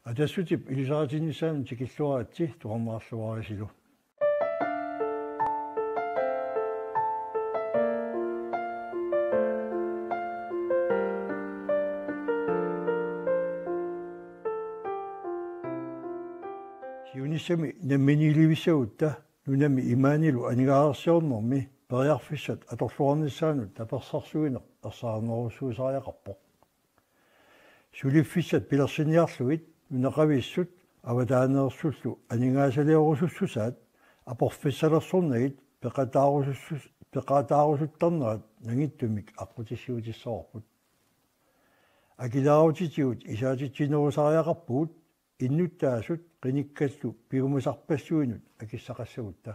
Atassutip ilisaratinnissaam tikilluaratsi tuarnaarluarisilu. Siunissami namminilivissautta nunami imaanilu anigaarsiornermi periarfissat atorluarnissaanut tapersarsuineq ersaarnerusuusariaqarpoq. Suliffissat pilersiniarluit nunaqavissut avataanneersullu anigaasaliorussussusaat aporfissalersornagit peqataarusuttarnerat nangittumik aqutissiutissorput. Akilaarutitigut isaatittinerusariaqarpugut innuttaasut qinikkallu pigumusarpassuinut akissaqassagutta.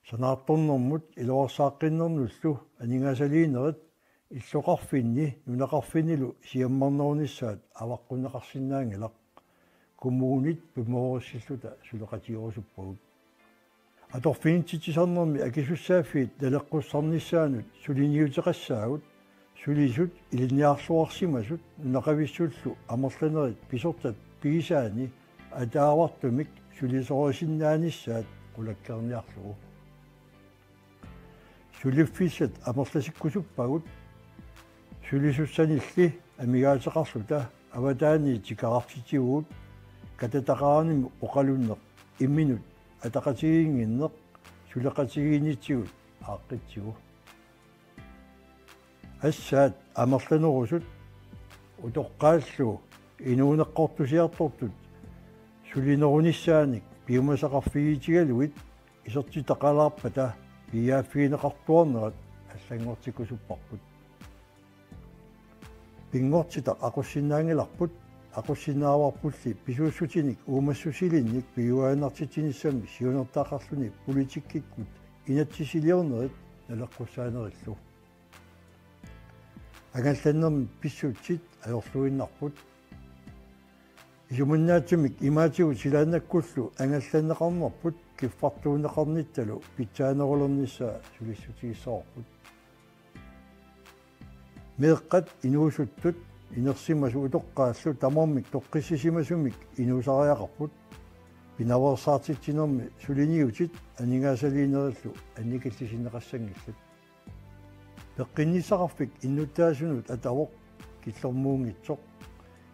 Sanaartornermut iloorsaaqqinnernullu anigaasaliinerit иллоқарфинни нунақарфинилу сиаммарнерунissaат аваққунеқарсинаангилақ кумуунит пимоориссиллута сулеқатиорусуппагут аторфинитсисарнерми акисуссааффиит налеққуссарниссаанут сулиниутеқассаагут сулисут илиниарлуарсимасут нунақависсуллу амерланерит писортат пигисаани атаавартумик сулисорисиннааниссаат қулаккерниарлугу сулиффиссат амерласиккусуппагут сулисуссанилли амигаатеқарлута аватаани тикаартитигуут кататақарними оқалуннеқ имминут атақатигингиннеқ сулеқатигиинитсигут ааққитсигу ассаат амерланерусут утоққааллу инуунеққортусиартортут сулинерунissaаник пиумасақарфигитигалуит исертитақалаарпата пиааффигинеқартуарнерат аллангортикусуппарпут пингортита ақуссинаангиларпут ақуссинааварпулли писууссутиник уумассусилинник пиуаанартитиниссами сиунертаақарлуни политиккиккут инатсисилиорнерит налеққуссаанериллу агалланнерми писсуутсит аёрлуиннарпут исумуннаатсумик имаатигу силааннаккуллу ангалланнеқарнерпут киффартуунеқарнитталу питсаанерулернissaа сулиссутигиссоорпут меэққат инуусуттут инерсимасу утоққааллу тамармик тоққиссисимасумик инуусариақарпут пинаверсаартитсинерми сулиниутит анигаасалиинериллу анникиллисинеқассангиллут пеққиннисақарфик иннуттаасунут атавоқ киллэрмуунгитсоқ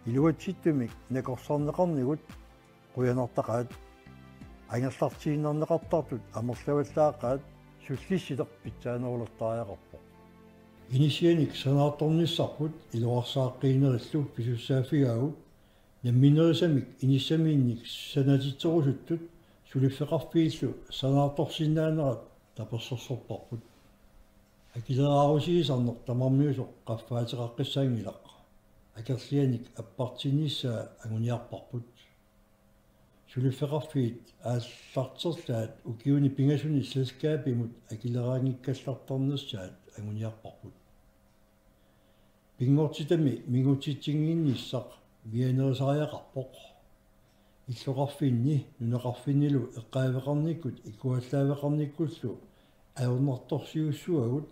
илуатситтумик накорсарнеқарнигут қуянартақаат ангерлартииннернеқартартут амерлаваллаақаат суллиссилеқ питсаанерулертариақарпоқ инисианик санаарторниссарпут илуарсааққиинериллу писуссаафигаагут намминерисамик иниссамиинник санатитсерусуттут сулиффеқарфииллу санаарторсинаанерат таперсерсорпарпут акилераарусигисарнеқ тамармиусоқ қаффаатеқаққиссаангилақ акерлианик аппартинниссаа агуниарпарпут сулиффеқарфиит ааллартерлаат укиуни пингасуни селскаапимут акилераангиккаллартарнissaат агуниарпарпут пингортитами мигутитсингиинниссақ мианерисариақарпоқ иллоқарфинни нунеқарфиннилу эққаавеқарниккут икуаллаавеқарниккуллу аернарторсиуссуагут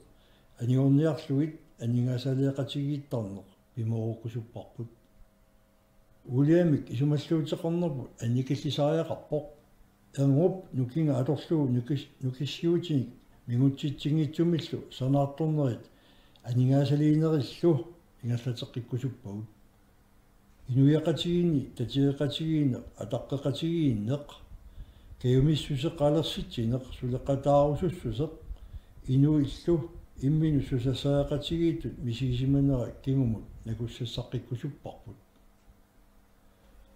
аниорниарлугит анигаасалеқатигииттарнеқ пимоорукусуппарпут улиамик исумаллуутеқарнерпут анникиллисариақарпоқ эрнуп нукинга аторлуу нукиссиутиник мигутситсингитсумиллу санаарторнерит анигаасалиинериллу ингаллатеққиккусуппагут инуяқатигини татиеқатигиинеқ атаққеқатигииннеқ каюмиссусеқалерситсинеқ сулеқатаарусуссусеқ инуиллу иммину сусасаақатигиитут мисигисиманера кингумут накуссассаққиккусуппарпут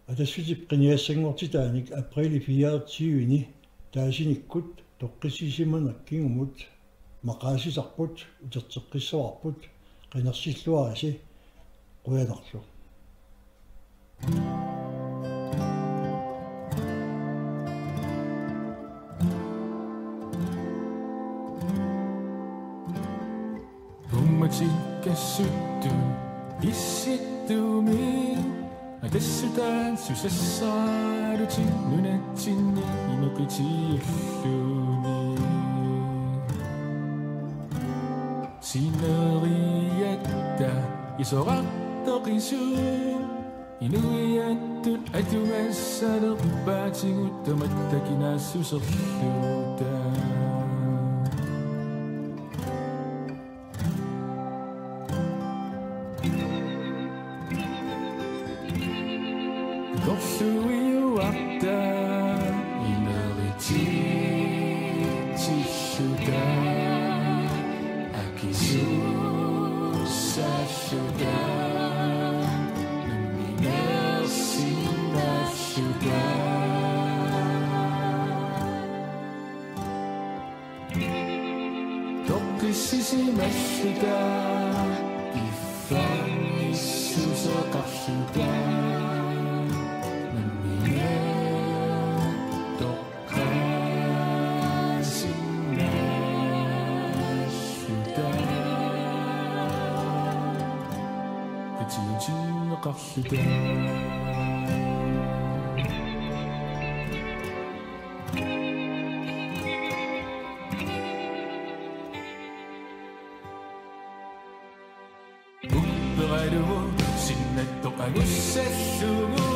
атассутип қиниассангортитааник априли 4 таасиниккут тоққиссисиманер кингумут мақаасисарпут утертеққиссаварпут қинерсиллуараси қуянарлу Kässytty, issittymi, atassutaan susassaarutsi, nunatsinni, inukitsilluni. Sineriatta, isorartoqisu, inuian Aitumessa paatsingut mattakin sussortuuta. Korsuiuarta inerititsissuta akisussassuta namminersinnassuta tokkissisimassuta iffannissusoqarsuta قصدا Bukberadumu sinnetto agussallumu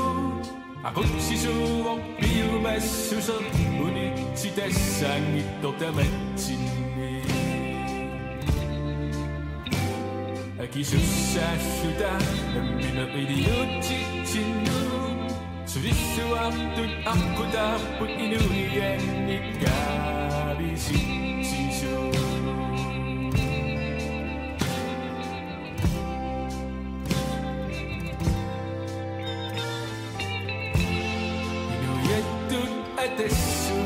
aqutsisuuq piumassusert unitsitassaangittortamatsinni Akisussaassuta nammineqiliutsitsinnu sulissuartut aqqutaarput inuiannikkaavisitsisu inuiattut atassu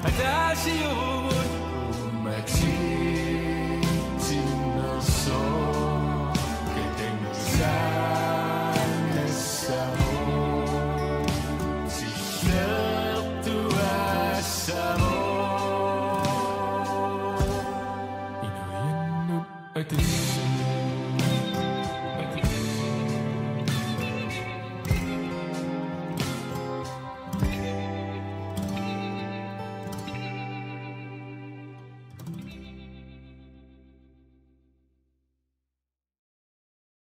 Atasiumun umaksitsinnerso ketengsannassamo sillertuassamo inuiannut atassu